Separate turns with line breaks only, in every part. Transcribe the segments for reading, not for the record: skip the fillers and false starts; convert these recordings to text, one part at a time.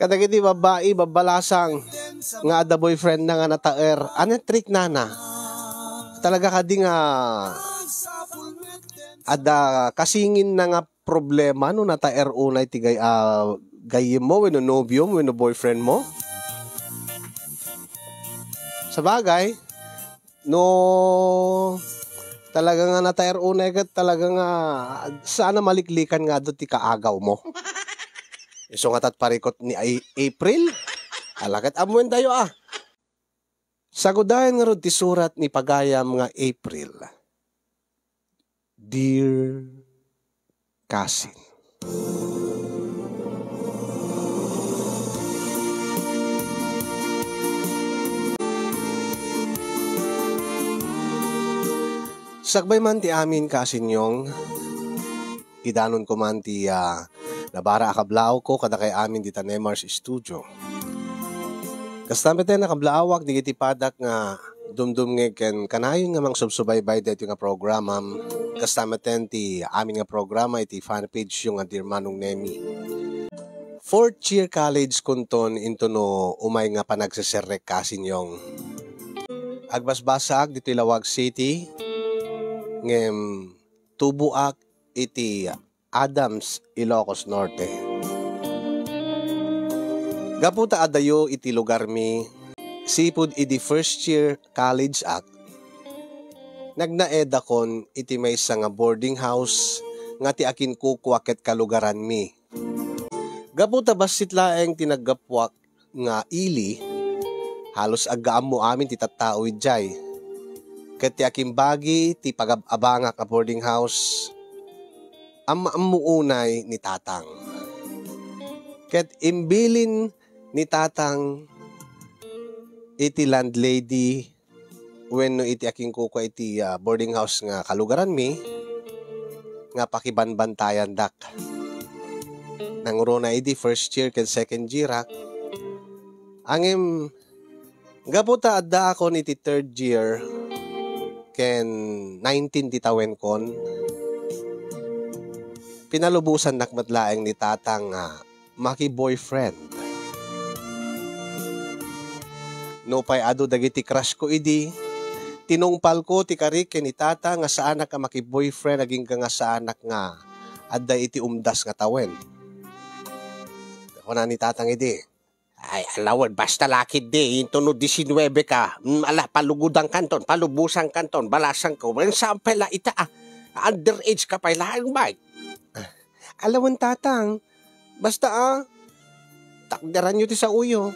Kadagiti babae, babalasang nga ada boyfriend na nga nataer. Ano trick na? Talaga kadi nga ada kasingin na nga problema no nataer unay ti gayem mo, weno nobyo mo, weno boyfriend mo. Sa bagay, no talaga nga nataer unay kat talaga nga sana maliklikan nga do ti kaagaw mo. Iso nga tat parikot ni April. Alakat amuen tayo Sagudayan nga ron ti surat ni pagayam nga April. Dear Cousin. Sagbay man ti amin Cousin yung idanon ko man ti nabara akablaw ko kada kay amin di Tanemars Studio. Kastamit na nakablaawak di iti padak nga dumdum nga kanayon nga mang subsubaybay dito nga programa. Kastamit ti amin nga programa iti fanpage yung Dear Manong Nemi. 4th year college kunton into no umay nga panagsiserek Cousin yung agbasbasag dito Lawag City ngem tubuak iti Adams, Ilocos Norte. Gaputa adayo iti lugar mi, sipud iti first year college act. Nagnaeda kon iti maysa nga boarding house nga ti akin kukwak ket kalugaran mi. Gaputa basit laeng tinaggapwak nga ili, halos aggaam mo amin ti tattao idjay. Ket ti akin bagi ti pagababanga ka boarding house amuunay ni tatang. Ket imbilin ni tatang iti landlady wenno iti aking kuko iti boarding house nga kalugaran mi nga pakibanbantayan dak. Nanguro na iti first year ken second year angem gaputa adda ako iti third year ken 19 titawen kon pinalubusan nakmatlaeng ni tatang maki-boyfriend. No pay ado dagiti crush ko idi, tinungpal ko ti karik ken ni tata nga saan ka maki-boyfriend aging ka nga saan nga adda iti umdas nga tawen. Ako na ni tatang idi. Ay alawad basta lakid di into no 19 ka. Ala palugudang kanton, palubusang kanton, balasang ko. Wen sampay la ita underage ka pa laang bike. Alawan tatang, basta takdaran nyo ti sa uyo.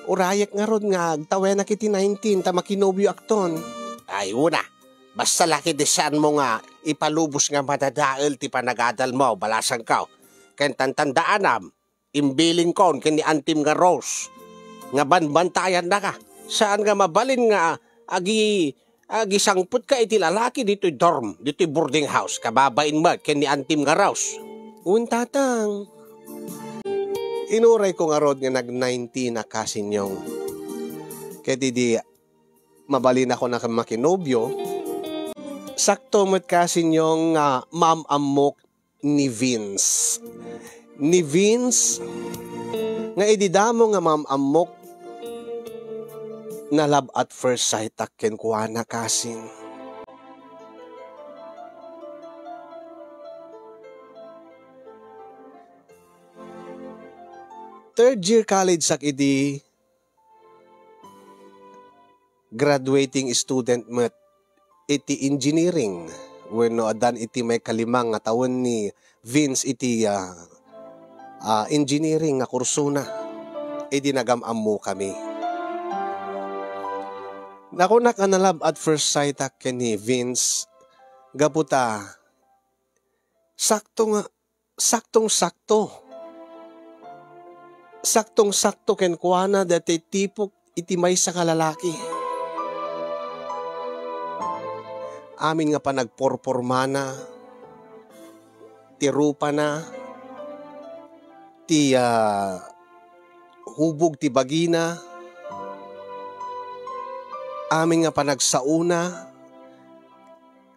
Urayak nga ron nga, agtawen na kiti 19, tamakinobyo akton. Ay, una, basta laki desan mo nga, ipalubos nga madadael ti panagadal mo, balasang ka. Ken tantandaanam, imbiling kon, ken ni antim nga Rose. Nga banbantayan na ka. Saan nga mabalin nga, agi sangput ka iti lalaki dito'y dorm, dito'y boarding house, kababain mo, ken ni antim nga Rose. Tatang. Inuray ko nga rod nga nag-19 na Cousin yung. Kaya di mabalin ako na makinobyo. Sakto mo't Cousin yung ma'am amok ni Vince. Ni Vince, nga ididamo nga ma'am amok na love at first sight akin kuha na Cousin. Third year college sak idi graduating student met iti engineering wenno adan iti may kalimang nga taon ni Vince iti engineering nga kurso na idi nagamam mo kami. Nakunak na love at first sight ken ni Vince gaputa saktong-sakto ken kuana dati tipok iti maysa ka lalaki. Amin nga pa nagporpormana, ti rupa na, ti hubog ti bagina, amin nga pa nagsauna,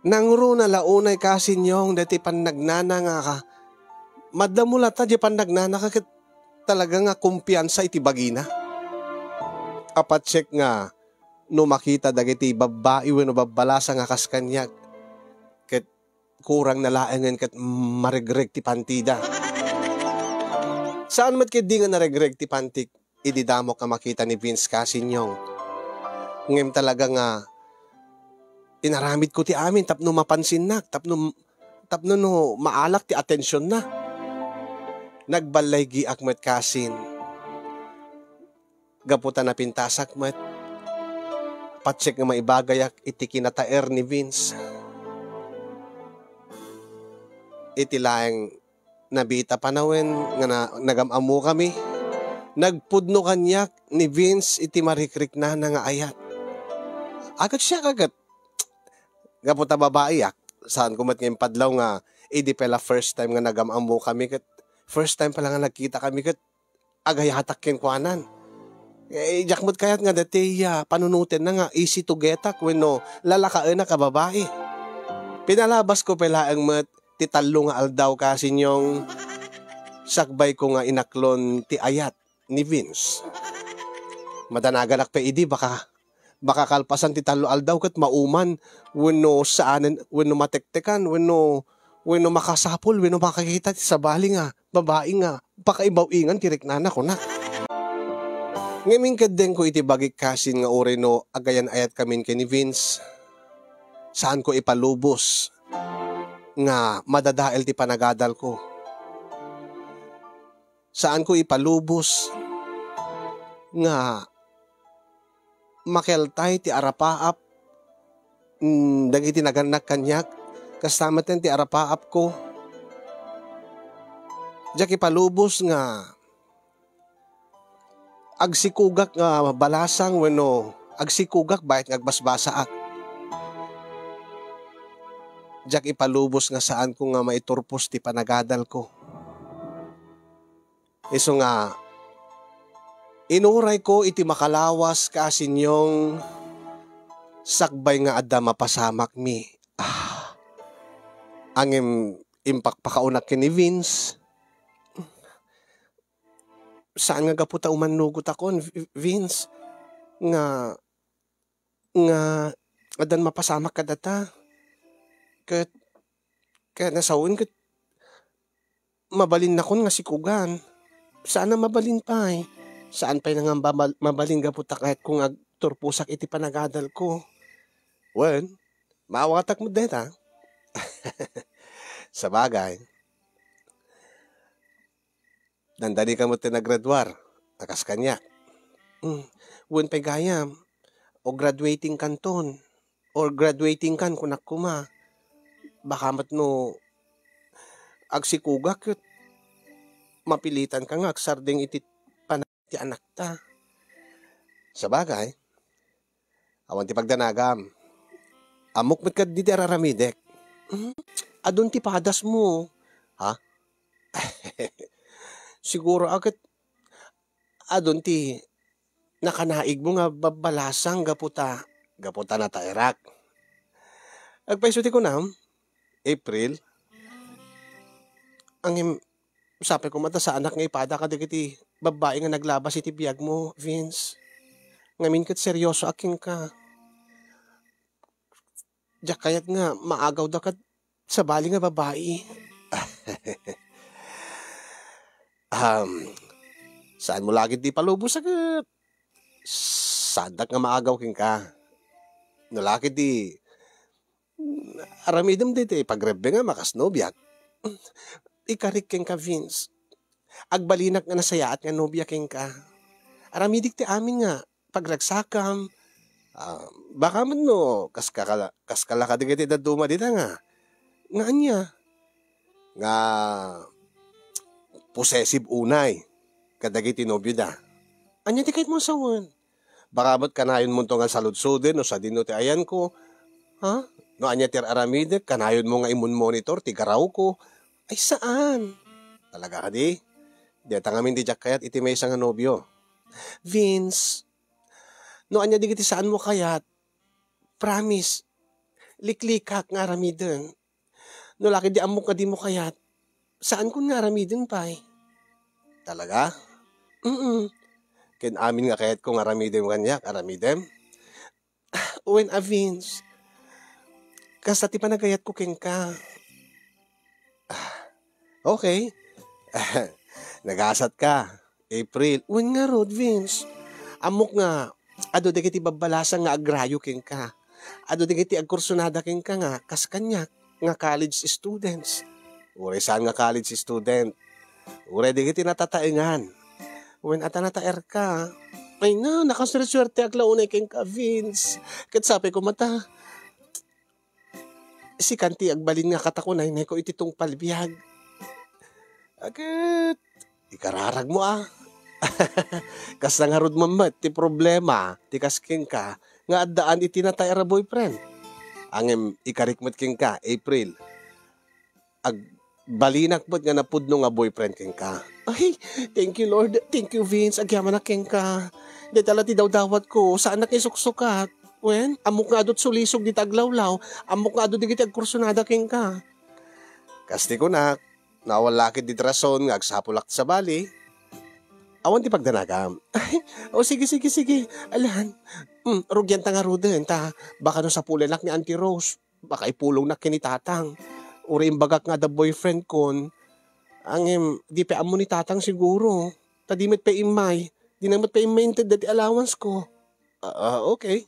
nangro na launay Cousin yung dati pan nagnana nga ka, madamula ta di pan nagnana ka talaga nga kumpiyansa iti bagina. Apat check nga no makita dagiti babae wenno babbalasa nga kas kanyak ket kurang nalaengen ket maregreg ti pantida. Saan met ket di nga naregreg ti pantik ididamo ka makita ni Vince Casinyong. Ngem talaga nga inaramid ko ti amin tapno mapansin na, tapno no maalak ti atensyon na. Nagbalay giak met kasin. Gaputan na pintasak met. Patsek nga maibagayak iti kinataer ni Vince. Iti laeng nabita panawen nga nagamamu kami. Nagpudno kanyak ni Vince iti marikrik na nga ayat. Agad siya kagat. Gaputa babae yak. Saan kumat ngayong padlaw nga idi pala first time nga nagamamu kami kat first time pala nga nagkita kami kat agayatak kenkwanan. Jakmut kayat nga dati panunutin na nga easy to get ak wenno lalakaen na ka babae. Pinalabas ko pala ang mat ti talo nga aldaw kasi nyong sakbay ko nga inaklon ti ayat ni Vince. Madanagalak pa idi baka kalpasan ti talo aldaw kat mauman wenno saanen wenno matektekan wenno makasapol wenno makakita ti sabali nga babae nga pakaibaw-ingan tiriknana ko na. Ngamin kadeng ko iti bagik kasin nga ore no agayan ayat kamin kay ni Vince. Saan ko ipalubos nga madadael ti panagadal ko. Saan ko ipalubos nga makeltay ti arapaap dagiti naganak kanyak kasama ten ti arapaap ko. Diyak ipalubos nga agsikugak nga balasang wenno agsikugak bayat nga agbasbasaak. Diyak ipalubos nga saan ko nga maiturpos ti panagadal ko. Iso nga inuray ko iti makalawas kasinyong sakbay nga adda mapasamak mi. Angem impakpakaunak ki ni Vince. Saan nga gaputa umanugot akon, Vince? Nga adan mapasamak ka data. Kat nasawin kat mabalin na kon nga sikugan. Saan na mabalin pa eh? Saan pa nga mabalin gaputa kahit kung agturpusak iti panagadal ko? Well, maawatak mo din ha? Sa bagay. Dandali ka mo tinagradwar. Akas kanya. Wen pa'y gayam. O graduating kanton. Or graduating kan kunak kuma. Baka mat no agsikugak yun. Mapilitan ka nga aksardeng iti panati anak ta. Sa bagay. Awan ti pagdanagam. Amok met ka diti araramidek. Adun ti padas mo. Ha? Siguro agad adun ti nakanaig mo nga babalasang gaputa na tairak. Agpaisuti ko na April ang sabi ko mata sa anak nga ipada ka digiti babae nga naglabas iti biyag mo, Vince. Ngamin kat seryoso aking ka. Diyak kayat nga maagaw da kat sa bali nga babae. Saan mo lagi di palubos agad? Sadak nga maagaw king ka. Nalaki di aramidem dito pagrebe nga makasnobyak. Ikarik king ka, Vince. Agbalinak nga nasayaat nga nobya king ka. Aramidik ti amin nga pagragsakam. Baka man no kaskala ka digiti daduma dita nga. Nga anya. Nga possessive unay. Kadagiti nobyo da. Anya ti kahit mo sawan. Baka ba't kanayon mo nga saludsudin o sa dino ti ayan ko. Ha? No anya ti aramide, kanayon mo nga imun monitor, ti garaw ko. Ay saan? Talaga ka di? Deta ngamin di jak kayat iti may isang nobyo. Vince, no anya di kiti saan mo kayat? Promise, liklikak nga aramiden. No laki di amok ka di mo kayat. Saan kun nga aramiden pa eh? Talaga? Ken amin nga kahit kung aramidem kanyak, aramidem. Uwen Vince, kasta ti panagayat ko ken ka. Okay. Nagasat ka. April. Uwen nga rod, Vince. Amok nga, ado di kiti babalasan nga agrayo ken ka. Ado di kiti agkursunada ken ka nga, kas kanyak, nga college students. Ure saan nga college student? Ure di kiti natataengan. Uwen ata nataer ka. Ay na, nakaswerte aglaunay ken ka, Vince. Kat sabi ko mata, si Kanti agbalin nga katakunay na ko ititong palbiyag. Agad, ikararag mo ah. Kas nga rod mamat, ti problema, ti kasking ka, nga addaan iti natayra boyfriend. Angem, ikarikmat king ka, April. Balinak mo't nga napudno nga boyfriend king ka. Ay, thank you Lord, thank you Vince, agyaman na king ka. Di tala ti daw-dawat ko, saan na kisuksukat? Wen, amok nga do't sulisog di taglawlaw, amok nga do't di kiti agkursunada king ka. Kasti ko na, nawalakit di trason nga agsapulak sa bali. Awan ti pagdanagam. Ay, sige. Alan, rugyan ta nga ruden, ta, baka no sa pulinak ni Auntie Rose, baka ipulong na kinitatang. Uri imbagak nga the boyfriend kon, angem, di pa amo ni tatang siguro. Tadimit pa imay, di namat pa imay dati allowance ko. Okay.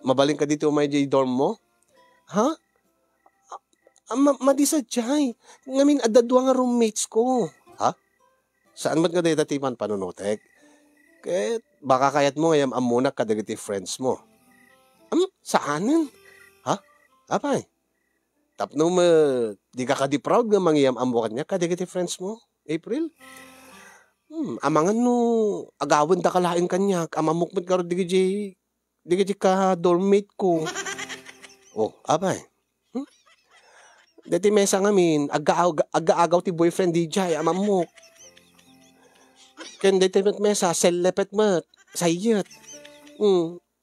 Mabaling ka dito may dorm mo? Ha? Madisadyay. Ngamin adadwa nga roommates ko. Ha? Saan man ka dahil datiman panunutek? Kaya baka kayat mo ngayam amunak kadagiti friends mo. Saanin? Ha? Apay? Tapno mo, di ka proud nga mangyam amukan niya kadagiti friends mo? April? Amangan no, agawan da kalain kanyak, amamukmat ka rin di ka dormmate ko. Oh, abay. Dati mesa ngamin, agaagaw ti boyfriend di jay, amamuk. Ken dati mesa, selepet mat, sayet.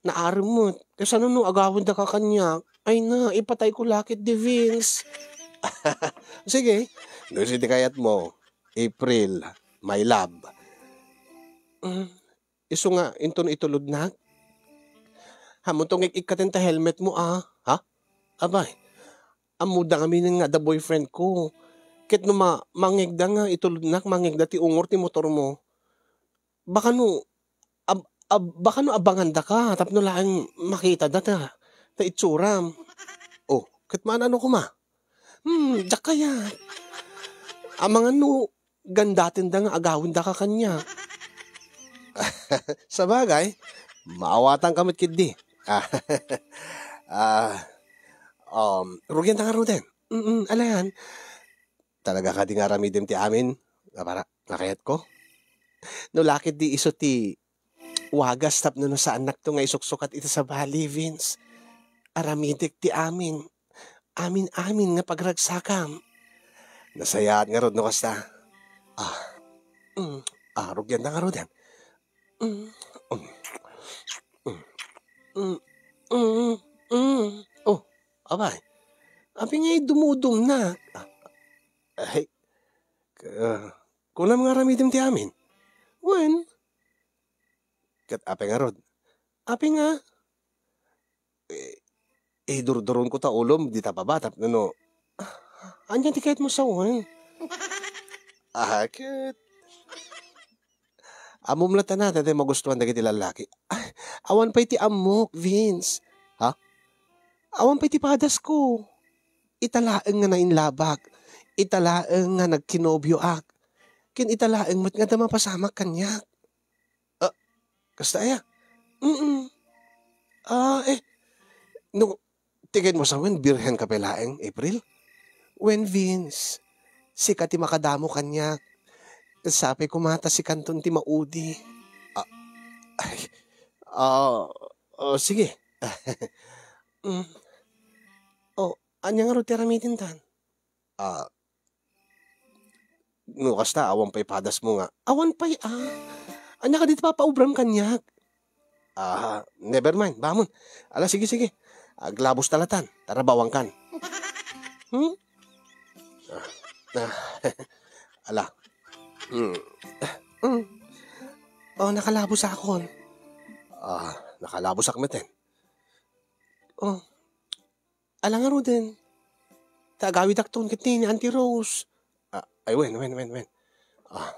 Naarim mo. Kasi ano no, agawan da ka kanyak. Ay na, ipatay ko lakit di Vince. Sige, doon si kayat mo, April. My love. Iso nga, inton itulod na. Hamon tong ikatenta helmet mo ah. Ha? Abay. Amuda kami nga the boyfriend ko. Kit no mangigda nga itulod na, mangigda ti ungor ti motor mo. Baka no, baka no abangan da ka. Tapno lang makita data. Ta itsuram. Oh, kit man ano ko ma? Da kaya. Amangan no, gandatin da nga agawin da ka kanya. Sa bagay, maawatan kamit kid di. Rugyan ta nga ruden. Alayan. Talaga ka di nga ramidim ti amin. Para, nakayat ko. No lakit di iso ti wagas tap no sa anak to nga isuksukat ito sa bali, Vince. Aramidik ti amin. Amin nga pagragsakam. Nasayaan nga rod no kasta. Rugyan na nga ruden. Oh, abay. Abi nga'y dumudum na. Ay, kunam nga ramidim ti amin. When? Kat ape nga rod. Ape nga. Durduron ko ta ulom, di ta pabatap. No. Anyan ti kahit mo sa uwan. Kat. Amumlatan na, dati magustuhan na kiti lalaki. Awan pa iti amok, Vince. Ha? Awan pa iti padas ko. Italaeng nga nainlabak. Italaeng nga nagkinobyo ak. Kin italaeng mat nga da mapasamak kanyak. Kasta ya? No, tigay mo sa wen, birhen ka pelaeng, April? When Vince, sikat ti makadamo kanyak. Sabi ko mata si Kanton ti maudi. Sige. Anya nga ro ti ramitin tan? No, kasta, awan pa'y padas mo nga. Awan pa'y, anya ka dito papaubram kanyak. Never mind, bamon. Ala, sige. Glabos talatan, tara bawang kan. Ala, Hmm. Mm. Oh, nakalabo sa akon. Nakalabo sa kmeten. Oh, alang din. Tagawid akton kit ni Auntie Rose. Ay, wen. Ah,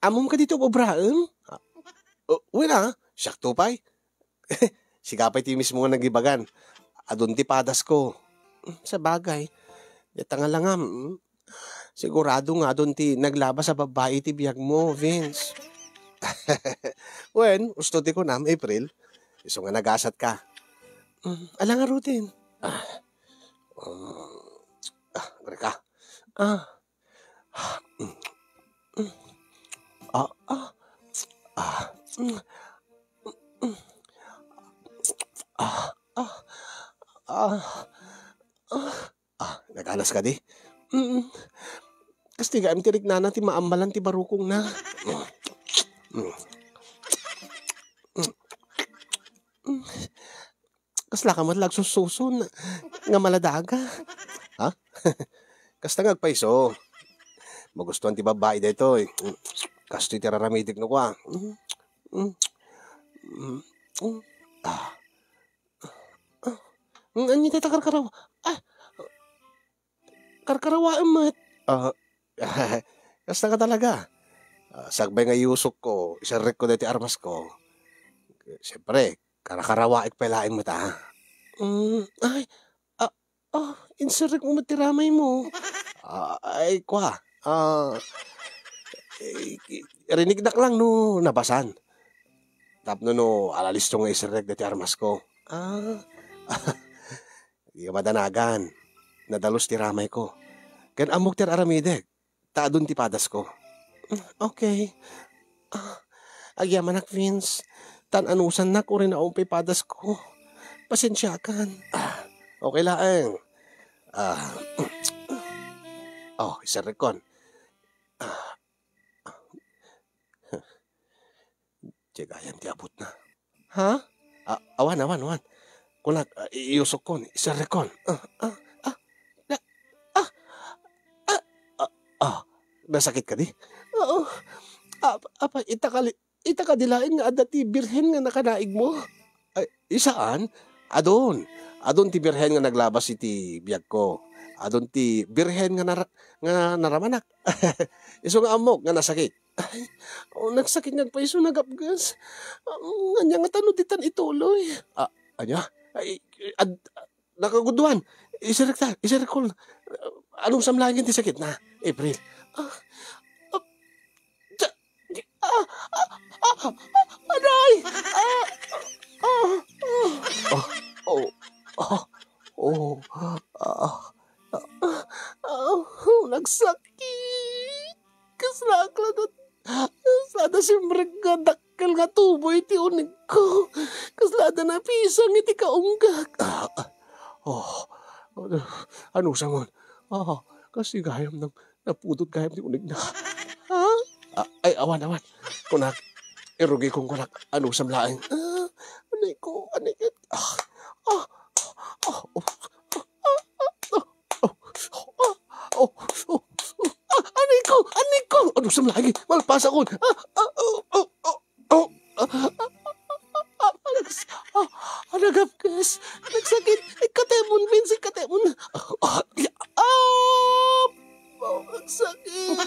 amom ka dito, obraan? Wen siyak tupay. Sigapay ti mismo nga nagibagan. Adun ti padas ko. Sa bagay. Dita nga langam. Sigurado nga adun ti naglaba sa babae ti biyag mo, Vince. Wen, gusto ti ko nam, April. Iso nga nagasat ka. Alang nga rutin. Gari ka. Naganas ka di? Kasi tiga tirik na ti maambalan ti barukong na. Kasla ka matlag sususun nga maladaga. Ha? Kasta ngagpaiso. Magustuhan ti babae dito eh. Kasto iti raramidig no kwa. Anyi teta karkaraw. Karkarawa emat. Kasta ka talaga. Sagbay nga iusok ko, isarek ko dati armas ko. Siyempre, karakarawaik palaing mo ta. Insarek mo matiramay mo. Ay, kwa. Rinig nak lang no, nabasan. Tapno no, alalis to nga isarek dati armas ko. Di ka madanagan. Nadalos ti ramay ko. Kan amok ti aramideg. Taadun ti padas ko. Okay. Agyaman nak, Vince. Tan-anusan nak o rin na umpay padas ko. Pasensya kan. Okay lang. Isarikon. Tiyagayan ti abot na. Ha? Awan. Kunak, iusok ko. Isarikon. Nasakit ka di? Oo. Itaka dilain nga adati birhen nga nakanaig mo. Ay, isaan? Adon ti birhen nga naglabas iti biyag ko. Adon ti birhen nga naramanak. Iso nga amok nga nasakit. Ay, nagsakit nga pa iso nagapgas. Anya nga tanong ditan ituloy. Anya? Ay, nakaguduan. Isirikol. Anong samlangin ti sakit na? April. Aray! Nagsakit. Kaslaklan at sada simrek nga dakkel nga tuboy iti unig ko. Kaslada na pisang iti kaunggag. Ano sangon? Kasi gayam nang napudot gayam ti unig na. Ha? Ay, awan. Kunak, irugi kong kunak, ano samlaing. Anay ko. Anay ko. Ano samlaing? Malpasa ko. Nagapkas. Nagsakit. Katemon, Vince, katemon. Nagsakit.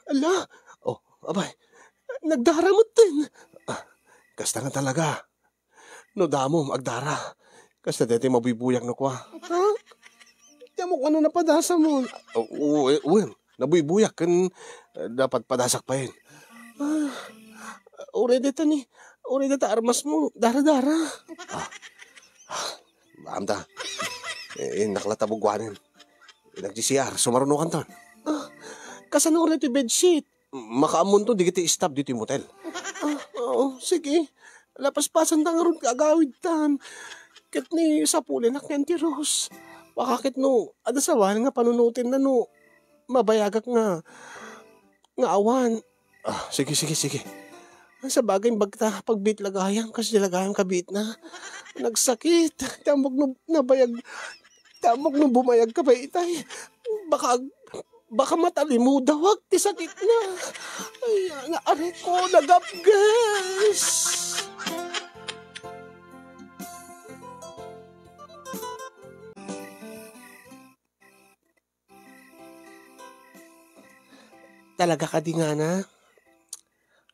Ala. Abay. Nagdaramot din. Kasta nga talaga. No damom, agdara. Kasta deti mabibuyag no kwa. Ha? Tiyan mo ano napadasa mo. Nabuibuyak kan dapat padasak pa yun. Uri dito ni. Uri dito armas mo. Dara-dara. Baamta. Naklatabugwanin. Nag-GCR. Sumaruno kan ton. Kasan uri ito bedsheet. Makaamun to. Di kita stop dito yung motel. Oo. Sige. Lapas-pasan tang ron kagawid tan. Kit ni sapulin na Auntie Rose. Pakakit no. Adasawan nga panunutin na no. Mabayagak nga awan. Sige. Sa bagay bagta pagbit lagayang kasi lagayang kabit na. Nagsakit. Tamok no bumayag ka pa itay. Baka baka matalimuda wag ti sakit na. Ay, nga ari ko nagapgas. Talaga ka di nga na.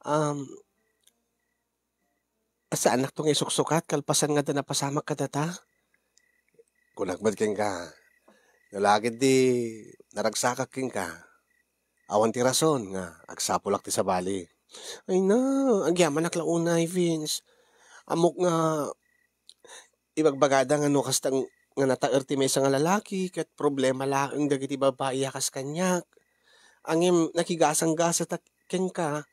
Um, sa anak tong isuksukat kalpasan nga da napasamak ka data. Kung nagmadking ka. Nalagid di naragsakak king ka. Awan ti rason nga agsapulak ti sa bali. Ay na, ang yaman naklaunay, Vince. Amok nga ibagbagada nga no kastang nga nataer ti may nga lalaki ket problema laeng dagiti babae kas kanyak. Angim nakigasang-gasa ta ken ka.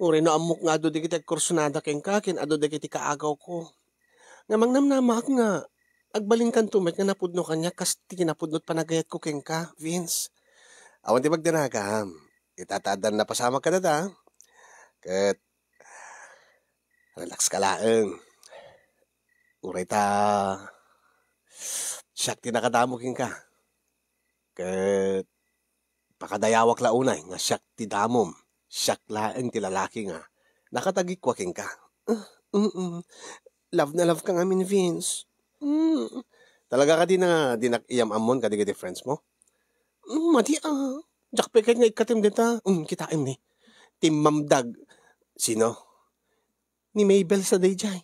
Uri no amok nga ado digiti kursunada ken ka ken ado digiti kaagaw ko. Nga mangnamnamak nga agbalin kan tumet nga napudno kanya kas ti kinapudnot panagayat ko ken ka, Vince. Awan ti magdanagam. Itatadan na pasama ka na da. Ket relax ka laeng. Uray ta siyak ti nakadamokin ka. Ket pakadayawak launay nga siyak ti damom. Siyak laeng ti lalaki nga. Nakatagikwaking ka. Mm-mm. Love na love ka ngamin, Vince. Mm. Talaga ka di nakiyam amon ka di friends mo? Mati Jak peket nga ikatim dita. Kitain ni. Timamdag. Sino? Ni Mabel sa dayjay.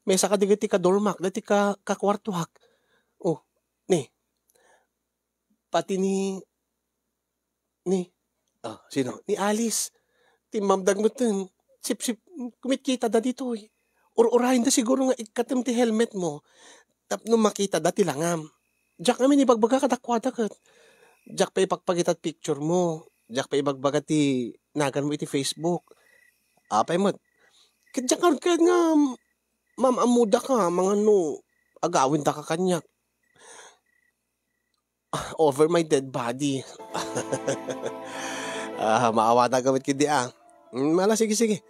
May saka digiti ka dormak, dati ka kakwartuhak. Oh, ni. Pati sino? Ni Alice. Timamdag mo tin. Sip-sip, kumitkita da dito eh. Urahin da siguro nga ikatim ti helmet mo. Tapno makita dati langam. Jak kami ni bagbaga kadakwada kat. Jak pa ipagpagitat picture mo. Jak pa ibagbaga ti nagan mo iti Facebook. Apay mo. Kadyak nga ma'am amuda ka mga no agawin da ka kanyak. Over my dead body. Maawa na gamit kindi Mala, sige.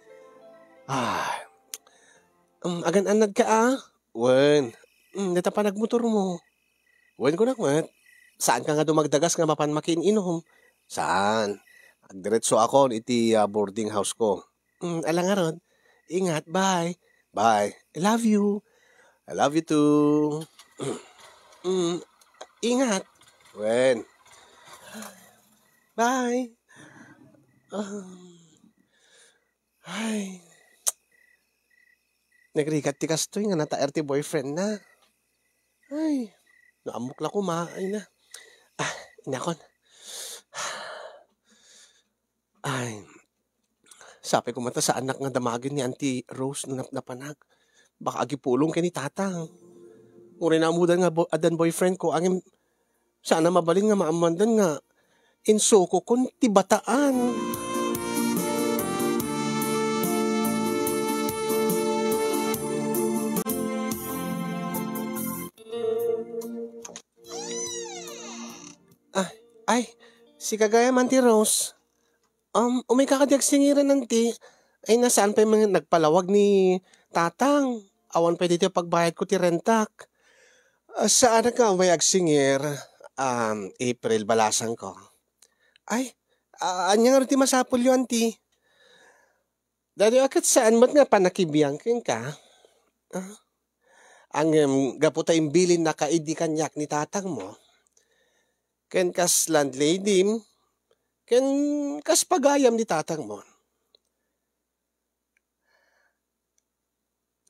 Agan-anad ka Wen. Dita pa nagmotor mo. Wen ko nakmat. Saan ka nga dumagdagas nga mapan makin-inom? Saan? Agdiretso ako iti boarding house ko. Alang nga ron. Ingat, bye. Bye. I love you. I love you too. Ingat. Wen. Bye. Ay. Nagrikat ti kastoy nga nataer ti boyfriend na. Ay. Naamok la ko ay na. Inakon. Ay. Sabi ko mata sa anak nga damagin ni Auntie Rose na napanag. Baka agipulong kay ni tatang. Uri na amudan nga adan boyfriend ko. Angin sana mabalin nga maamandan nga insuko kun ti bataan. Ay, si kagaya man ti Rose. Umay kakadiag singiran nanti. Ay, nasaan pa yung mga nagpalawag ni tatang? Awan pwede ti pagbayad ko ti rentak. Saan ka may agsingir? April balasan ko. Ay, anya nga rin ti masapul yun, ti. Dati akat saan mo't nga panakibiyang ka? Ang gaputa imbilin na kaidi kanyak ni tatang mo. Ken kas landlady, ken kas pagayam ni tatang mo.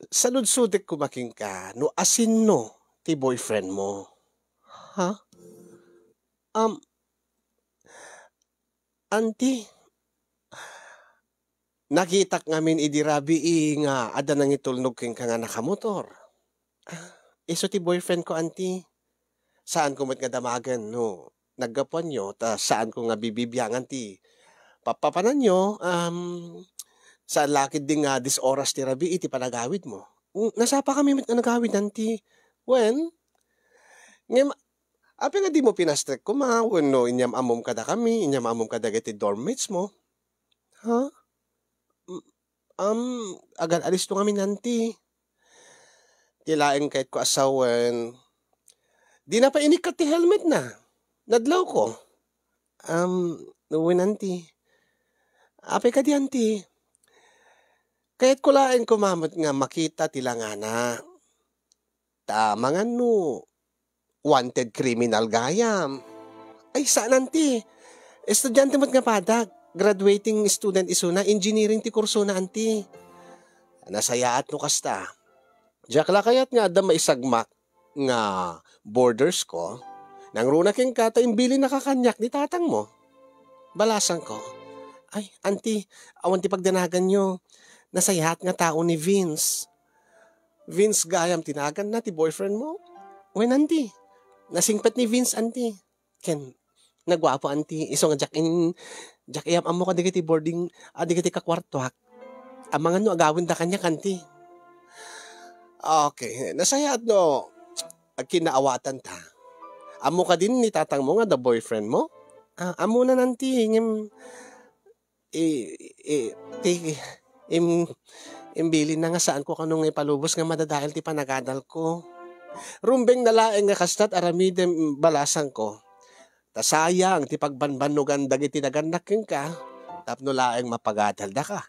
Salud-sudik kumaking ka, no asin no, ti boyfriend mo. Ha? Auntie, nakitak ngamin idirabi nga ada nang itulnog king ka nga nakamotor. Iso ti boyfriend ko, auntie. Saan ko nga damagan, no? Naggapuan nyo, ta saan ko nga bibibiyangan ti papapanan nyo, sa lakid ding dis oras ti rabi, iti panagawid mo. Nasapa kami mit nga nagawid, auntie. When? Ngayon, api nga di mo pinastrek ko no, inyam amom kada kami, inyam amom kada gati dorm mates mo. Ha? Agad alis to kami nanti. Tilaeng kahit ko asawen. Di na pa inikat ti helmet na. Nadlaw ko. Nuwi nanti. Ape ka di anti. Kahit ko laeng kumamot nga makita tilangana. Mga no, wanted criminal gayam. Ay, saan anti? Estudyante mo't nga padag. Graduating student isuna, engineering ti kurso na anti. Nasayaat no kasta. Diyak la kayat nga da maisagmak nga borders ko. Nang runa king kata imbili nakakanyak ni tatang mo. Balasan ko. Ay, anti, awan ti pagdanagan nyo. Nasayaat nga tao ni Vince. Vince gayam tinagan na ti boyfriend mo. When anti, nasingpat ni Vince anti. Ken, nagwapo anti. Iso nga jak iyam amo ka digiti boarding, digiti kakwartuak. Amangan no agawin da kanya kanti. Okay, nasayaat no. Kinaawatan ta. Amo ka din ni tatang mo nga the boyfriend mo? Amo na nanti. Imbili na nga saan ko kanong ipalubos nga madadahil ti panagadal ko. Rumbeng nalaeng nga kastat aramidem balasan ko. Tasayang ti pagbanbanugan dagiti nagannaking ka, tapno laeng mapagadal da ka.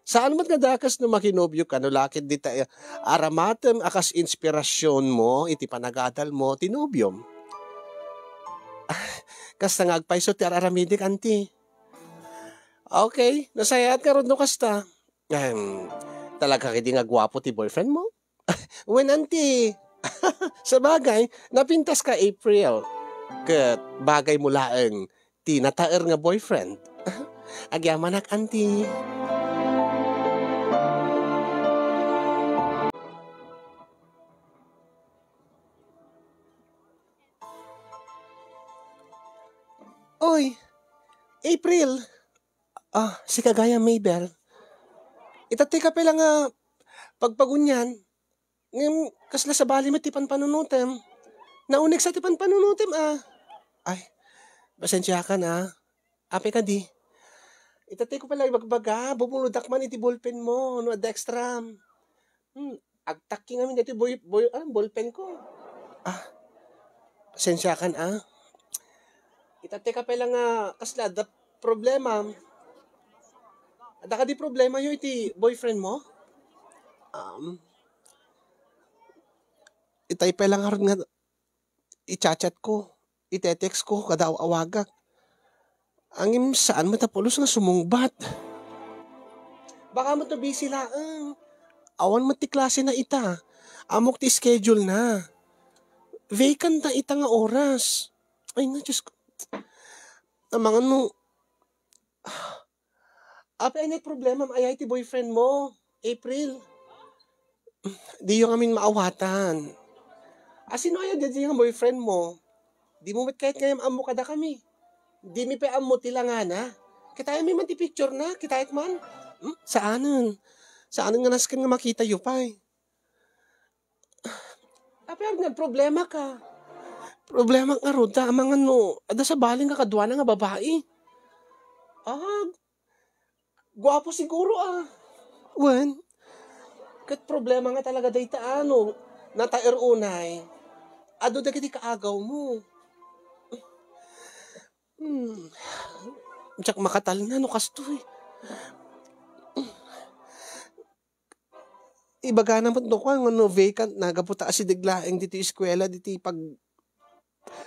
Saan mo't nga dakas no makinobyo ka no lakit di tayo aramatem akas inspirasyon mo iti panagadal mo tinobyom. Kasta nga agpaiso ti aramidik anti. Okay, nasayat ka ron no kasta. Talaga kiti nga gwapo ti boyfriend mo? When anti? Sa bagay, napintas ka April. Kat bagay mo laeng tinataer nga boyfriend. Agyamanak anti. Oy, April. Si kagaya Mabel. Itatay ka pala nga pagpagunyan. Ngayon, kasla sa bali mo tipan panunutem. Naunig sa tipan panunutem Ay, pasensya ka na. Ape ka di. Itatay ko pala ibagbaga. Bumuludak man iti ballpen mo. No, dextram. Agtaki nga min iti ballpen ko. Pasensya ka na. Itatay ka pala nga kasla da problema. Ada ka di problema yung iti boyfriend mo? Itay pa lang nga i-chat ko, ite-text ko, kada awagak. Angim saan matapulos nga sumungbat. Baka mo to busy laang. Awan mo ti klase na ita. Amok ti schedule na. Vacant na ita nga oras. Ay na, Diyos ko. Amangan mo. Apa ay problema ayay ti boyfriend mo, April. Di yung amin maawatan. Sino ayaw di yung boyfriend mo? Di mo kahit kayam amo kada kami. Di mi pa amo tilangana. Kita may man ti picture na, kita man. Saanan? Saanan nga naskan nga makita yu pa eh. Apa nga problema ka? Problema nga roda, amangan no. Ada sa baling ka kadwa na nga babae. Gwapo siguro Wen? Kat problema nga talaga dayta nataer unay. Ado dagiti kaagaw mo. Diyak makatal na no kasto eh. Ibaga naman no ko vacant na gaputa si diglaeng diti eskwela diti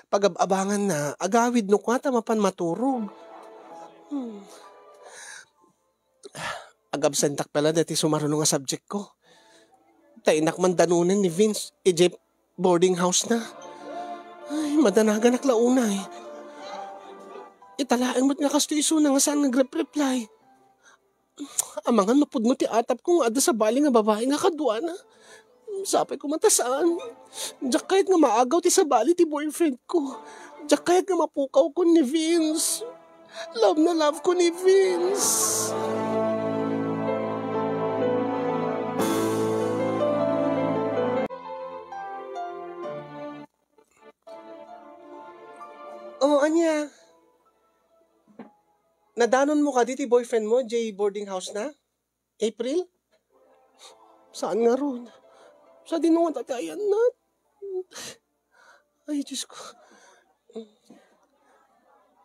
pag-abangan na agawid no ko mapan maturog. Agabsentak pala dati sumarunong nga subject ko. Tainak man danunan ni Vince, boarding house na. Ay, madanagan naklauna eh. Italaang mo't nga kasto iso na nga saan nag-reply. Amangan mapud mo ti atap ko nga ada sa bali nga babae nga kadwa na. Sapay ko matasaan. Diyak kahit nga maagaw ti sa bali ti boyfriend ko. Diyak kahit nga mapukaw ko ni Vince. Love na love ko ni Vince. Anya. Nadanon mo ka diti boyfriend mo, boarding house na? April? Saan nga ron? Sa dinungan tatayan na. Ay, Diyos ko.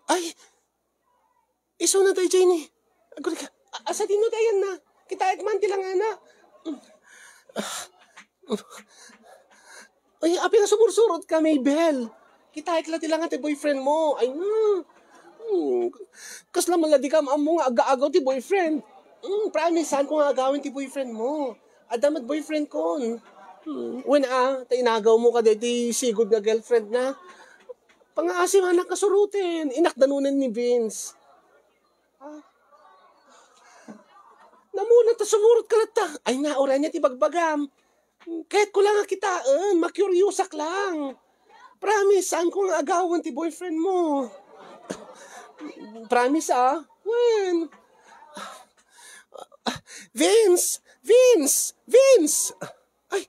Ay! Iso na tayo, Jenny. Asa din tayan na. Kita man tilangan na. Ay, api na sumursurot ka, Maybel. Kita ikla tilangan ti boyfriend mo. Ay na. Kasla maladi ka mo nga aga-agaw ti boyfriend. Promise, saan ko nga agawin ti boyfriend mo? Adamat boyfriend ko. When tainagaw mo ka di sigod nga girlfriend na. Pang-aasim anak kasurutin. Inakdanunan ni Vince. Namuna ta sumurot ka lata. Ay nga, oran niya ti bagbagam. Kahit ko lang kitaan, makuryusak lang. Promise, saan ko nga agawan ti boyfriend mo? Promise When? Vince! Vince! Vince! Ay!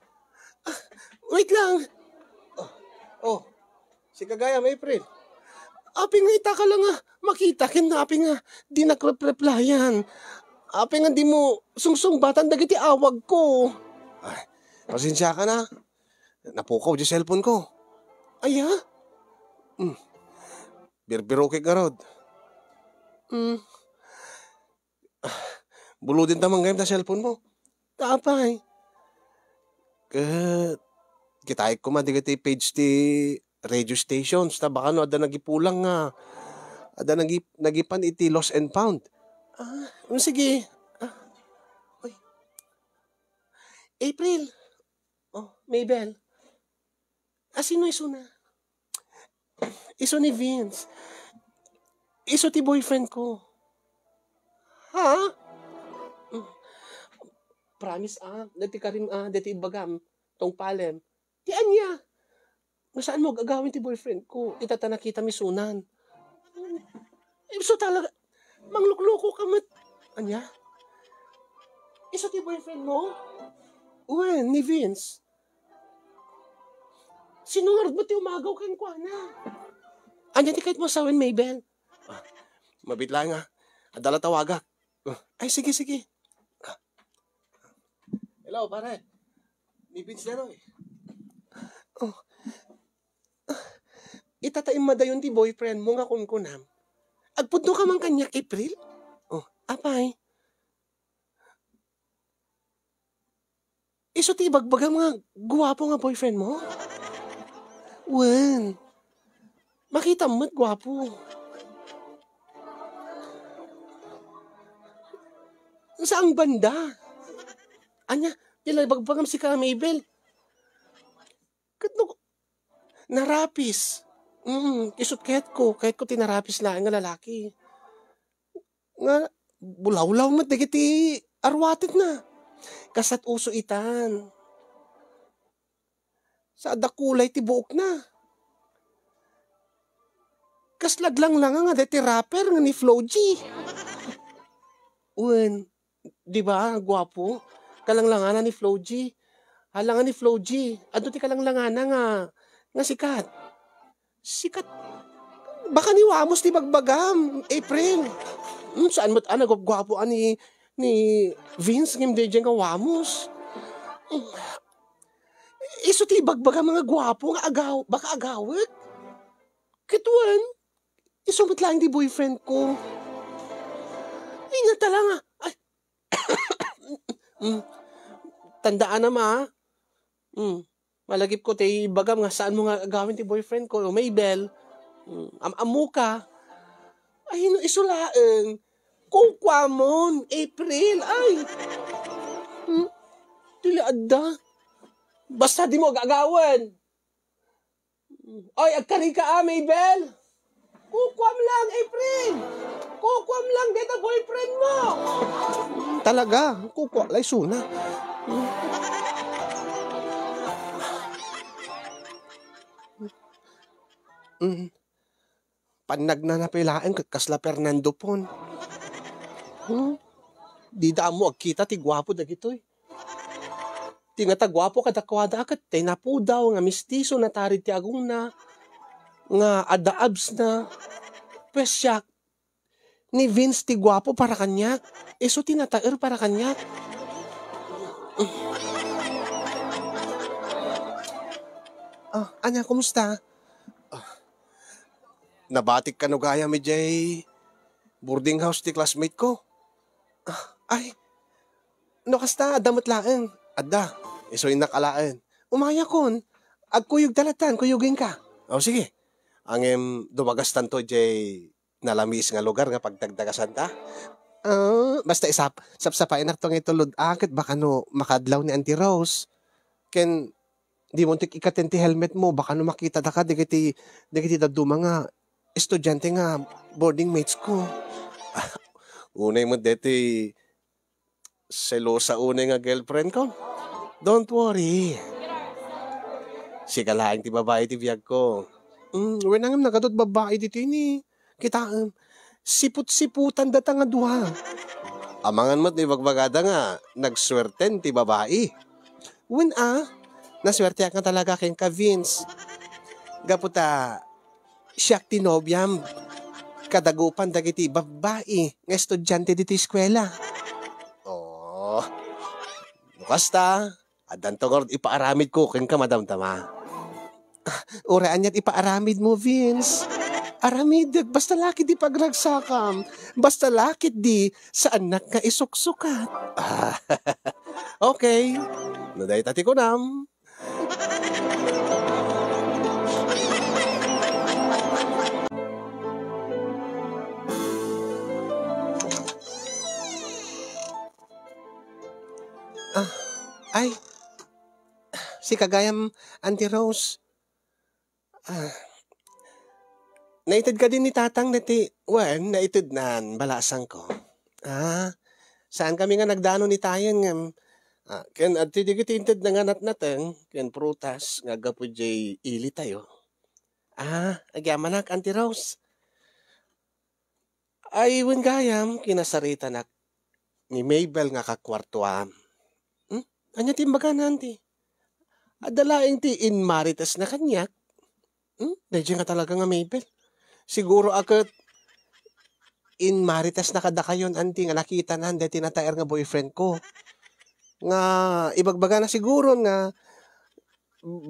Wait lang. Si Kagaya, April. Api nga ita ka lang makita kin na api nga di nag-replyan. Api nga di mo sungsung-batan dagiti awag ko. Ay, pasensya ka na. Napukaw di cellphone ko. Ay Birbiro kay garod. Bulo din tamang game na cellphone mo. Tapay. Kitay ko madigati page ti radio stations. Ta baka no, ada nagipulang nga. Ada nagipan iti lost and found. Sige. Ay. April. Maybel. Sino iso na? Iso ni Vince. Iso ti boyfriend ko. Ha? Promise dati karim dati bagam tong palem. Ti anya. Saan mo gagawin ti boyfriend ko? Itatana kita misunan. So talaga manglukloko ka mat. Anya? Iso ti boyfriend mo? When ni Vince. Sinungarad mo ti umagaw kan ko na. Anya ti kahit mo sawin Maybel. Mabit lang Adala tawaga. Ay sige. Hello, pare. Ni Vince na Itataim madayon ti boyfriend mo nga kunkunam. Agpudno ka man kanya, April? Apay. Iso ti bagbaga mga guwapo nga boyfriend mo? Wen. Makita mo't guwapo. Saang banda? Anya, pilay bagbagam si ka, Maybel. Katno, narapis. Isot kahit ko tinarapis lang nga lalaki. Nga, bulaw-law mat, digiti arwatit na. Kasat uso itan. Sa adakulay ti buok na. Kaslaglang lang nga, dati rapper nga ni Flo G. Di ba, gwapo? Kalanglangan ni Flo G. Halangan ni Flo G. Ado ti kalanglangan nga sikat. Sikat. Baka ni Wamos ti bagbagam. April. Saan mo't nagwagwapo ni Vince ngim DJ nga Wamos. Iso ti bagbagam mga gwapo nga baka agawit. Kituan. Iso mo't lang di boyfriend ko. Ingat lang Ay. Tandaan na malagip ko ti bagam nga saan mo nga gawin ti boyfriend ko, Maybel. Amu ka. Ay, no isulaeng. Kukwamon, April, ay. Tiliad da. Basta di mo gagawan. Ay, agkari ka Maybel. Kukwam lang, April. Kukwam lang, dito boyfriend mo. Talaga, kukwa, lay suna. Panag na napilaan kasla Fernando pon. Di da mo agkita ti gwapo dagitoy. Ti nga ta gwapo kadakwada akat tay napudaw nga mistiso na tarid ti agong na nga adaabs na pesyak Ni Vince ti gwapo para kanyak. Iso tinataer para kanyak. Anya, kumusta? Nabatik ka no gaya mi jay boarding house ti classmate ko. Ay, no kasta, damot laeng. Adda, iso inakalaan. Umaya kon, agkuyog talatan, kuyugin ka. O sige, ang dumagastan to jay nalamis nga lugar nga pagdagdagasan ta. Basta sapsapain ak to nga itulod akit baka no makadlaw ni Auntie Rose. Ken, di mo tik ikatin ti helmet mo, baka no makita da ka, di kiti daduma nga estudyante nga boarding mates ko. Unay mo deti selosa unay nga girlfriend ko. Don't worry. Sikalaing ti babae ti biyag ko. Wenangam nagadot babae dito ini. Kita siput-siputan data nga duha. Amangan mo't ni bagbagada nga nagswerten ti babae. Naswerte ka talaga kayong ka Vince. Gaputa siyak ti nobyam. Kadagupan dagiti babae nga estudyante dito eskwela. Basta, adan tongord ipaaramid ko keng ka madamtama. Uraan niya't ipaaramid mo, Vince. Aramid, basta lakit di pagragsakam. Basta lakit di sa anak nga isuksukat. Okay, naday tati ko nam. Ay, si kagayam Auntie Rose. Naitid ka din ni tatang nati, naitid nan, balasang ko. Saan kami nga nagdano ni tayan nga, ken at tidigitintid na nga natnateng, ken prutas, nga gapo jay ili tayo. Agyaman Auntie Rose. Ay, gayam, kinasarita nak, ni Mabel nga kakwartuam. Anya timbaga nanti. Adalaing ti in marites na kanyak. Medyo nga talaga nga Mabel. Siguro akit in marites na kada kayon anti nga nakita na hindi tinataer nga boyfriend ko. Nga ibagbaga na siguro nga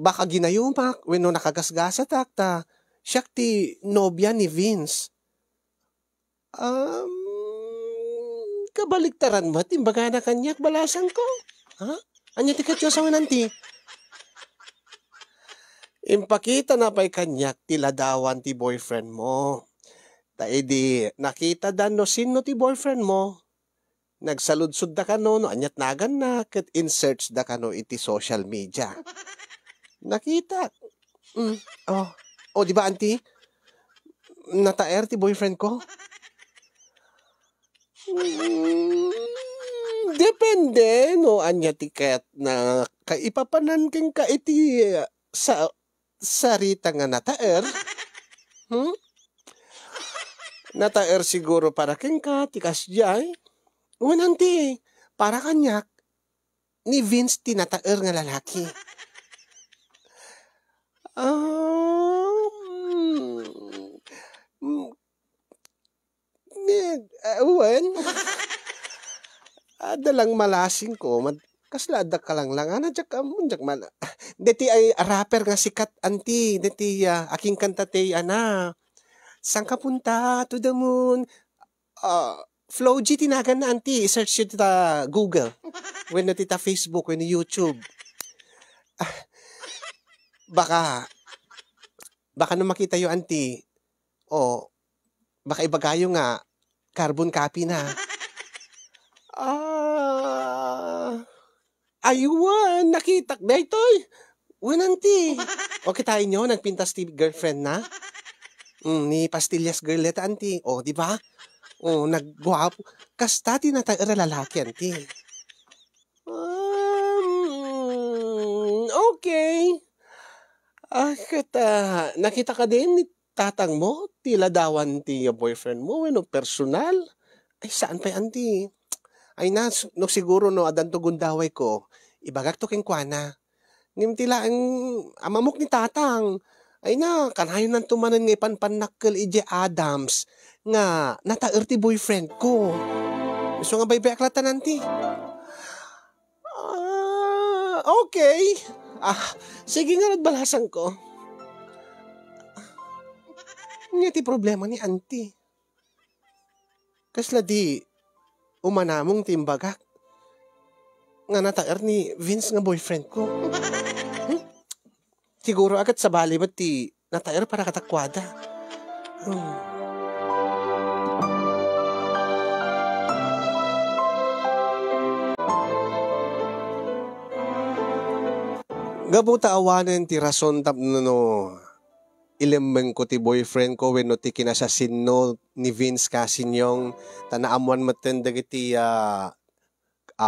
baka ginayumak when no nakagasgasa takta. Siyak ti nobya ni Vince. Kabaliktaran mo timbaga na kanyak balasan ko. Anya ti katyo sa nanti. Impakita na pa'y kanyak tiladawan ti boyfriend mo. Taidi, nakita dan no sino ti boyfriend mo. Nagsaludsud da ka no anyat nagan na kat in-search da ka no iti social media. Nakita. Di ba auntie? Nataer ti boyfriend ko? Depende no anya tiket na kaipapanan king ka iti sa sarita nga nataer. Nataer siguro para king ka tikas jay. Nanti para kanyak ni Vince tinataer nga lalaki. Dalang malasing ko, kaslada ka lang, jak mala. Deti ay rapper nga sikat, anti, deti aking kanta te, saan ka punta, to the moon, Flow G tinagan na, anti, search yun tita Google, when na tita Facebook, when YouTube. Baka na makita yung anti, baka ibagayo nga, carbon copy na. Aywan, nakitak na ito'y. Wananti. Okay tayo nyo, nagpintas ti girlfriend na. Ni Pastillas girl leta, anti. Di ba? Nagguwapo. Kasta tinataer lalaki, anti. Okay. Nakita ka din ni tatang mo, tila dawan ti boyfriend mo, personal. Ay, saan pa, anti? Ay no siguro no adan to gundaway ko ibagak to king kwana ngim tila ang amamok ni tatang Ay na, kanayon ng tumanan nga ipanpanakkel ije Adams nga nataer ti boyfriend ko. Gusto nga bay aklatan nanti. Okay. Sige nga nagbalasan ko. Nga ti problema ni auntie. Kasla di umanamong timbagak nga nataer ni Vince nga boyfriend ko. Siguro agad sa bali ba't ti nataer para katakwada. Gabuta awanen ti rason tapno ilemeng ko ti boyfriend ko wenno ti kinasasinno ni Vince kasinyong tanaamuan maten dagiti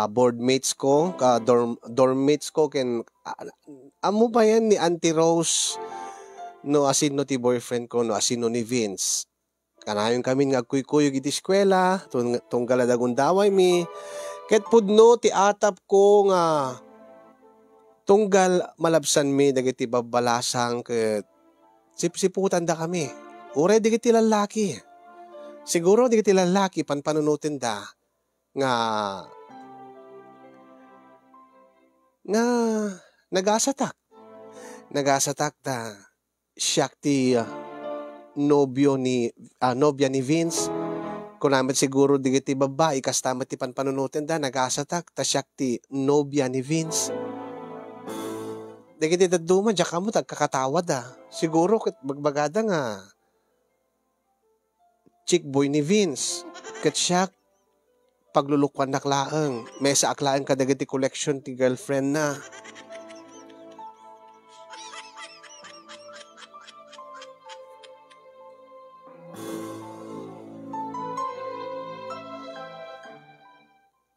board mates ko, dorm mates ko ken amo ba yan ni Auntie Rose no asinno ti boyfriend ko no asinno ni Vince. Kanayon kami nga agkuy-kuyog iti eskwela tunggal adagon daway mi ket pudno ti atap ko nga tunggal malabsan mi dagiti babalasang ket sipsiputan da kami. Uray dagiti lalaki. Siguro dagiti lalaki panpanunutin da nga nagasatak. Nagasatak da siya ti nobya ni Vince. Kunamet siguro digiti babae kastamat ti panpanunutin da nagasatak ta siya ti nobya ni Vince. Digiti daduma diya kamo tagkakatawa da. Siguro ket bagbagada nga chick boy ni Vince. Ket siya paglulukwan naklaeng. May sa aklaeng kadagiti collection ti girlfriend na.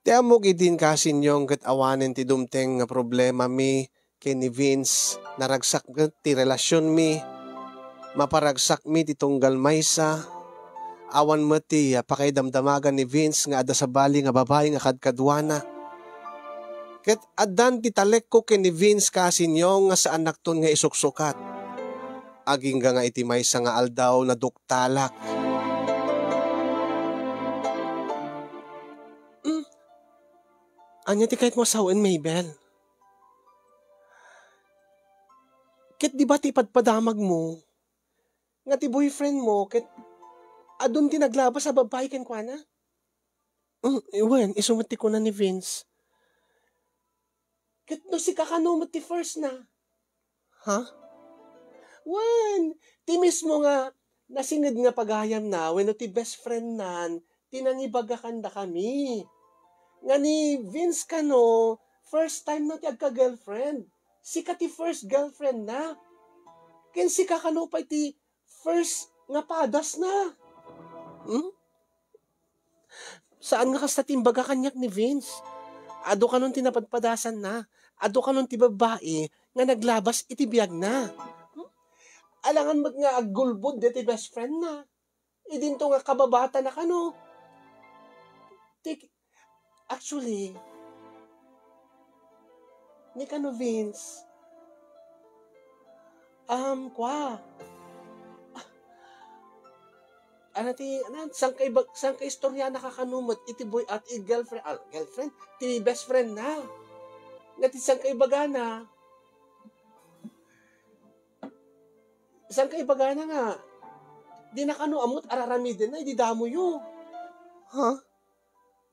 Ti amok idin kasinyong ket awanen ti dumteng nga problema mi ken ni Vince. Naragsak ti relasyon mi. Maparagsak mi ti tunggal maysa. Awan mo ti pakaidamdamagan ni Vince nga ada sa bali nga babae nga kadkadwana. Ket addan ti talek ko ken ni Vince kasinyong nga saan nakton nga isuksukat. Aging nga iti maysa nga aldaw na duktalak. Anya ti kahit mo sawen Mabel. Ket di ba ti padpadamag mo nga ti boyfriend mo ket adun ti naglabas sa babae ken kuana? Iwen, isumati ko na ni Vince. Ket no si kakano mo ti first na. Ha? Wen, ti mismo nga nasinged nga pagayam na wenno ti best friend nan tinangibagakan da kami. Nga ni Vince kano first time na ti agka-girlfriend. Sika ti first girlfriend na. Ken si kakano pa ti first nga padas na. Saan nga kasta timbaga kanyak ni Vince? Ado ka nun tinapadpadasan na. Ado ka nun ti babae nga naglabas iti biyag na. Alangan mat nga aggulbod de ti best friend na. Idinto nga kababata na kano. Actually, ni kano Vince, sang ka istorya nakakanumot iti boy at girlfriend, ti best friend na. Nga ti sang kaibagana. Sang kaibagana nga, di nakano amot araramidin na, di damo yu. Huh?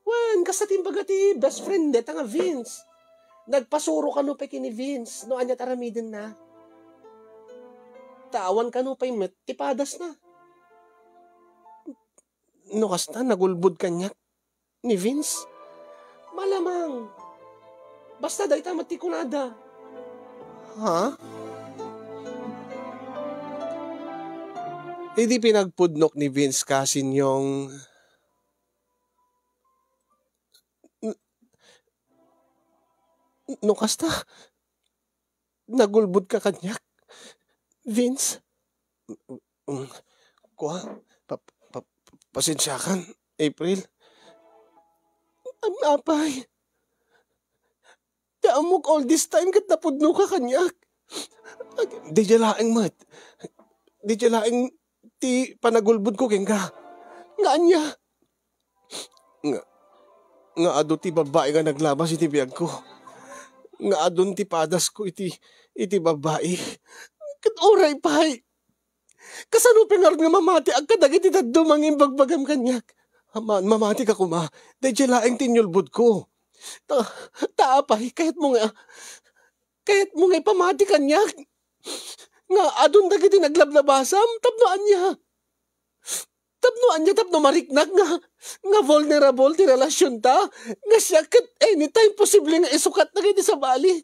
Wen, kasta timbaga ti best friend de, nga Vince. Nagpasuro ka no pa kini Vince, no anyat aramidin na. Tawan ka no pa yung tipadas na. No kasta, nagulbud kanyak ni Vince. Malamang. Basta dahi tamat ti kunada. Ha? Hindi pinagpudnok ni Vince kasinyong no kasta, nagulbud ka kanyak, Vince. Pasensyakan, April. Apay. Kaamok all this time kat napudno ka kanyak. Di jalaing mat. Di jalaing ti panagulbud ko king ka. Nga anya. Nga ado ti babae nga naglabas iti biyag ko. Nga adon ti padas ko iti babae. Kat oray pay. Kasano pengar nga mamati agkadag iti dadumangin bagbagam kanyak. Mamati ka kuma. Dahil laing tinyulbud ko. Taapay kahit mo nga pamati kanyak. Nga adon dagiti naglabnabasam tapnoan niya. Tapno mariknak nga vulnerable ti relasyon ta. Nga siya kat anytime posible nga isukat na kiti sa bali.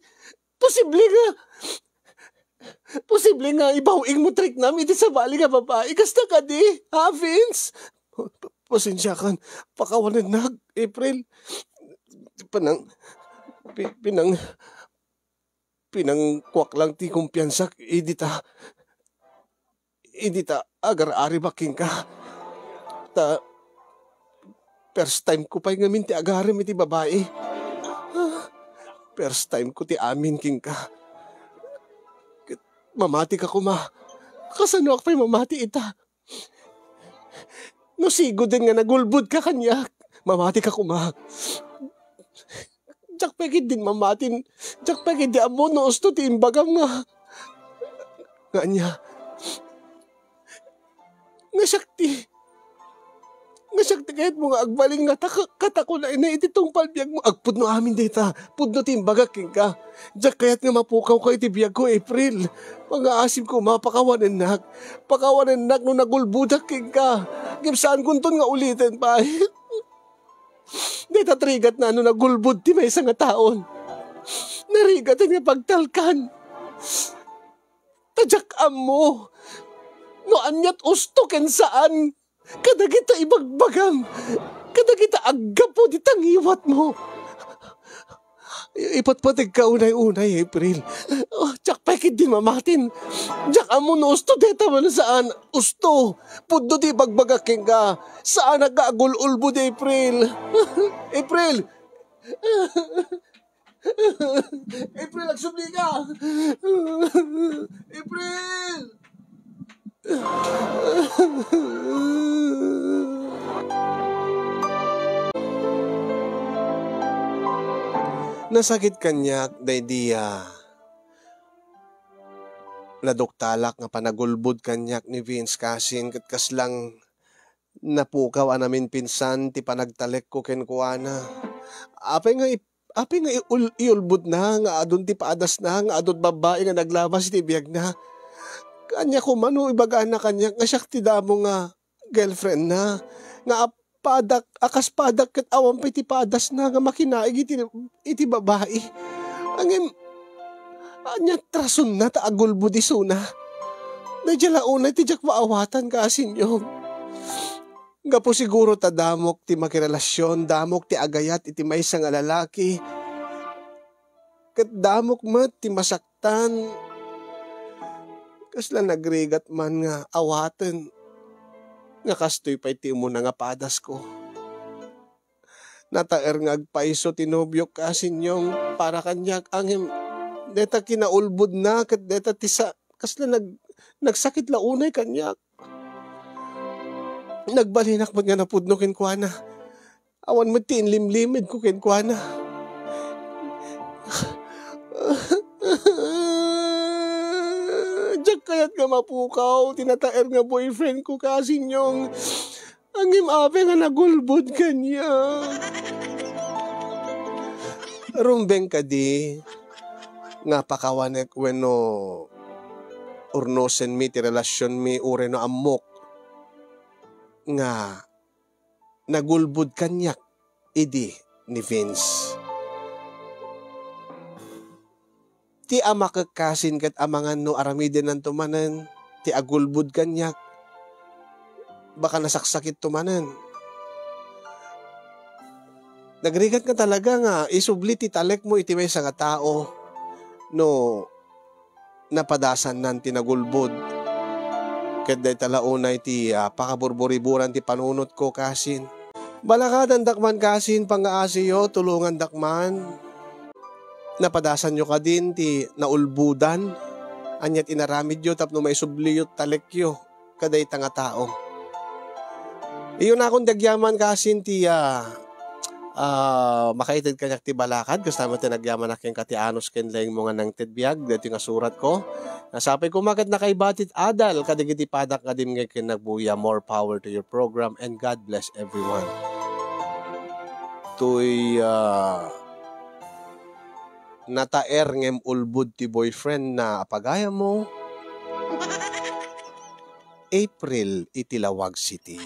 Posible nga ibawing mo trick nam iti sa bali nga babae. Kasta ka di, ha Vince? Pasensya kan, pakawanan na, April. Pinangkwak lang ti kumpiyansa, idita agar-ari baking ka. First time ko pa'y ngamin ti agarim iti babae. First time ko ti amin king ka. Mamati ka kuma. Kasano ako pa'y mamati ita? No sigo din nga nagulbud ka kanyak. Mamati ka kuma. Diyak pagid din mamatin. Diyak pagid di amo no usto ti imbagam nga. Nga niya. Nga sakti kahit mo nga agbaling nga katako na ina iti tong palbiyag mo. Agpudno amin dita. Pudno timbagak king ka. Diyak kaya't nga mapukaw ka iti biyag ko April. Pag-aasim ko mapakawanan nak. Pakawanan nak no nagulbudak king ka. Gipsaan kunton nga ulitin pa. Dita trigat na no nagulbud ti may isang taon. Narigat nga pagtalkan. Tadyak mo. No anyat usto ken saan. Kada kita ibagbagam. Kada kita aggapo di tangiwat mo. Ipatpatig ka unay-unay, April. Tsak pekit din mamatin. Tsak amo no usto deta man saan. Usto. Puddo di bagbagaking ka. Saan nag-agululbo di April. April. April, nagsubli ka. April. Nasakit kanyak daydiya. Naduktalak nga panagulbud kanyak ni Vince kasin kat kaslang napukaw anamin pinsan ti panagtalek ko ken kuana. Apay nga iulbud na nga adun ti paadas na nga adun babae nga naglabas ti biyag na. Kanya ko mano ibagaan na kanya nga siya ti damo nga girlfriend na nga akas padak kat awam pa iti padas na nga makinaig iti babae. Angin anya trason na taagulbo di suna. Nadya launa iti jak maawatan ka asinyo. Nga po siguro ta damok ti makirelasyon, damok ti agayat iti maysa nga lalaki. Kat damok mat ti masaktan. Kasla nagrigat man nga awatan. Nga kastoy pa iti mo na nga padas ko. Nataer nga agpaiso tinobyo kasinyong para kanyak angim. Deta kinaulbud na kat deta tisa. Kasla nagsakit launay kanyak. Nagbalinak mo nga napudno kinkwana. Awan mo ti inlimlimid ko kinkwana. Diyak kaya't nga mapukaw, tinataer nga boyfriend ko kasinyong angim ape nga nagulbud kanya. Rumbeng ka di, nga pakawanek weno urnosen mi ti relasyon mi ure no amok nga nagulbud kanyak idi ni Vince. Ti ama kakasin kat amangan no aramiden ng tumanan, ti agulbud kanyak, baka nasaksakit tumanan. Nagrigat ka talaga nga, isubli ti talek mo iti may nga tao, no napadasan nan tinagulbud. Ket day talaunay ti pakaburburiburan ti panunot ko kasin. Balakadan dakman kasin pangaasiyo, tulungan dakman. Napadasan nyo ka din ti naulbudan Anyat inaramid yo tapno may subliyo talekyo kaday tanga tao. Iyon akong dagyaman kasin tiya makaited kanyak ti balakad kasama ti nagyaman aking katianos ken laing mga nang tedbiag dati nga surat ko. Nasapay ko makat na kay batit adal kadigiti padak kadim nga ken nagbuya. More power to your program and God bless everyone. Tuy nataer ngem ulbud ti boyfriend na apagaya mo. April, Itilawag City.